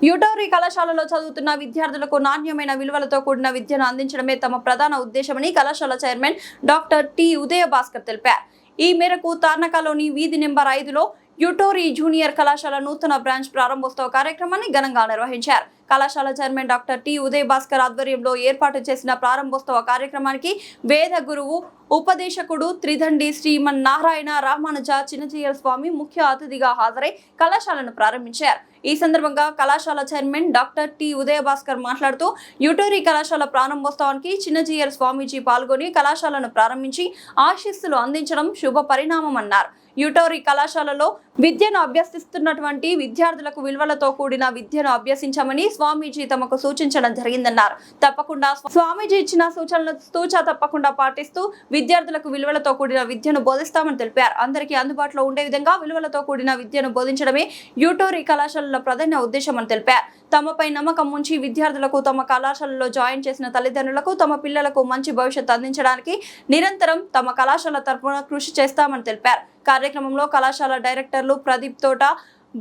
యూటోరీ కళాశాలలో చదువుతున్న విద్యార్థులకు నాణ్యమైన విలువలతో కూడిన విద్యను అందించడమే తమ ప్రధాన ఉద్దేశమని కళాశాల చైర్మన్ డాక్టర్ టి ఉదయ భాస్కర్ తెలిపారు. ఈ మేరకు తార్నకలోని వీధి నెంబర్ 5లో యూటోరీ జూనియర్ కళాశాల నూతన బ్రాంచ్ ప్రారంభోత్సవ కార్యక్రమాన్ని ఘనంగా నిర్వహించారు. కళాశాల చైర్మన్ డాక్టర్ టి ఉదయ భాస్కర్ ఆధ్వర్యంలో ఏర్పాటు చేసిన ప్రారంభోత్సవ కార్యక్రమానికి వేద గురువు ఉపదేశకుడు త్రిదండి శ్రీమన్ నారాయణ రామానుజ చిన్నజీయర్ స్వామి ముఖ్య అతిథిగా హాజరై కళాశాలను ప్రారంభించారు. ఈ సందర్భంగా కళాశాల చైర్మన్ డాక్టర్ టి ఉదయ భాస్కర్ మాట్లాడుతూ యూటోరీ కళాశాల ప్రారంభోత్సవానికి చిన్నజీయర్ స్వామీజీ పాల్గొని కళాశాలను ప్రారంభించి ఆశీస్సులు అందించడం శుభ పరిణామమన్నారు. యూటోరీ కళాశాలలో విద్యను అభ్యసిస్తున్నటువంటి విద్యార్థులకు విలువలతో కూడిన విద్యను అభ్యసించమని స్వామీజీ తమకు సూచించడం జరిగిందన్నారు. తప్పకుండా స్వామీజీ ఇచ్చిన సూచనలు తూచా తప్పకుండా పాటిస్తూ విద్యార్థులకు విలువలతో కూడిన విద్యను బోధిస్తామని తెలిపారు. అందరికీ అందుబాటులో ఉండే విధంగా విలువలతో కూడిన విద్యను బోధించడమే యూటోరీ కళాశాలల ప్రధాన ఉద్దేశమని తెలిపారు. తమపై నమ్మకం ఉంచి విద్యార్థులకు తమ కళాశాలలో జాయిన్ చేసిన తల్లిదండ్రులకు తమ పిల్లలకు మంచి భవిష్యత్తు అందించడానికి నిరంతరం తమ కళాశాల తరఫున కృషి చేస్తామని తెలిపారు. కార్యక్రమంలో కళాశాల డైరెక్టర్లు ప్రదీప్ తోట,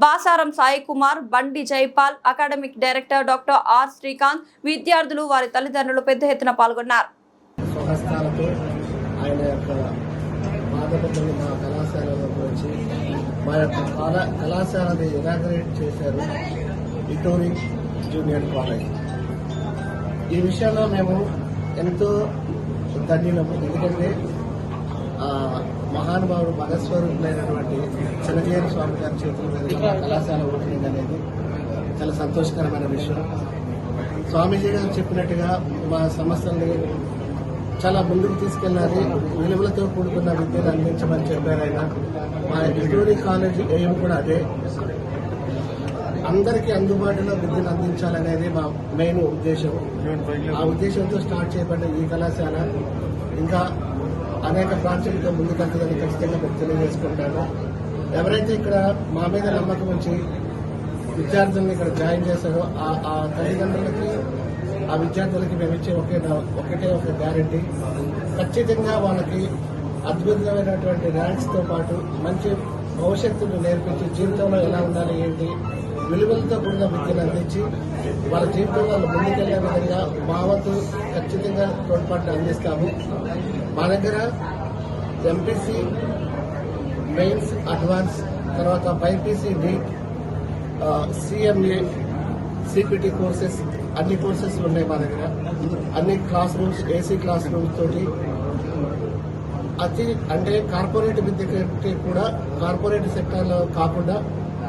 బాసారం Sai Kumar, Bandi Jaipal, academic director doctor R Srikanth, విద్యార్థులు వారి తల్లిదండ్రులు పెద్ద ఎత్తున పాల్గొన్నారు. యూటోరీ జూనియర్ కాలేజ్ ఈ విషయంలో మేము ఎంతో ధన్యులము. ఎందుకంటే మహానుభావుడు భగస్వరూపులైనటువంటి చిన్నజీయర్ స్వామి గారి చేతుల మీద కళాశాల ఓపెనింగ్ అనేది చాలా సంతోషకరమైన విషయం. స్వామీజీ గారు చెప్పినట్టుగా మా సంస్థల్ని చాలా ముందుకు తీసుకెళ్ళాలి, విలువలతో కూడుకున్న విద్యను అందించమని చెప్పారు ఆయన. మా యూటోరీ కాలేజ్ ఎయిమ్ కూడా అదే, అందరికీ అందుబాటులో విద్యను అందించాలనేది మా మెయిన్ ఉద్దేశం. ఆ ఉద్దేశంతో స్టార్ట్ చేయబడిన ఈ కళాశాల ఇంకా అనేక బ్రాంచ్లతో ముందుకెళ్తుందని ఖచ్చితంగా మేము తెలియజేసుకుంటాము. ఎవరైతే ఇక్కడ మా మీద నమ్మకం ఉంచి విద్యార్థులను ఇక్కడ జాయిన్ చేశారో ఆ తల్లిదండ్రులకి ఆ విద్యార్థులకి మేము ఇచ్చే ఒకటే ఒక గ్యారెంటీ, ఖచ్చితంగా వాళ్ళకి అద్భుతమైనటువంటి ర్యాంక్స్తో పాటు మంచి భవిష్యత్తును నేర్పించి జీవితంలో ఎలా ఉండాలి ఏంటి విలువలతో కూడిన విద్యను అందించి వాళ్ళ జీవితంలో ముందుకెళ్లే విధంగా మా వంతు ఖచ్చితంగా తోడ్పాటు అందిస్తాము. మా దగ్గర ఎంపీసీ, మెయిన్స్, అడ్వాన్స్, తర్వాత BiPC, NEET, CMA, CPT courses అన్ని కోర్సెస్ ఉన్నాయి మా దగ్గర. అన్ని class rooms, AC class rooms తోటి అంటే కార్పొరేట్ విద్య కంటే కూడా కార్పొరేట్ సెక్టార్లో కాకుండా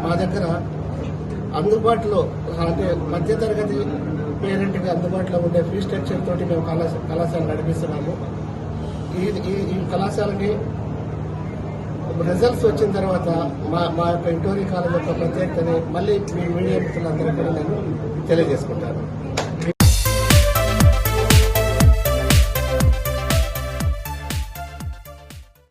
మా దగ్గర అందుబాటులో అంటే మధ్యతరగతి పేరెంట్కి అందుబాటులో ఉండే ఫీ స్ట్రక్చర్ తోటి మేము కళాశాల నడిపిస్తున్నాము. ఈ కళాశాలకి రిజల్ట్స్ వచ్చిన తర్వాత మా యొక్క యూటోరీ కాలేజ్ యొక్క ప్రత్యేకతని మళ్ళీ మీ మీడియా మిత్రులందరూ కూడా నేను తెలియజేసుకుంటాను.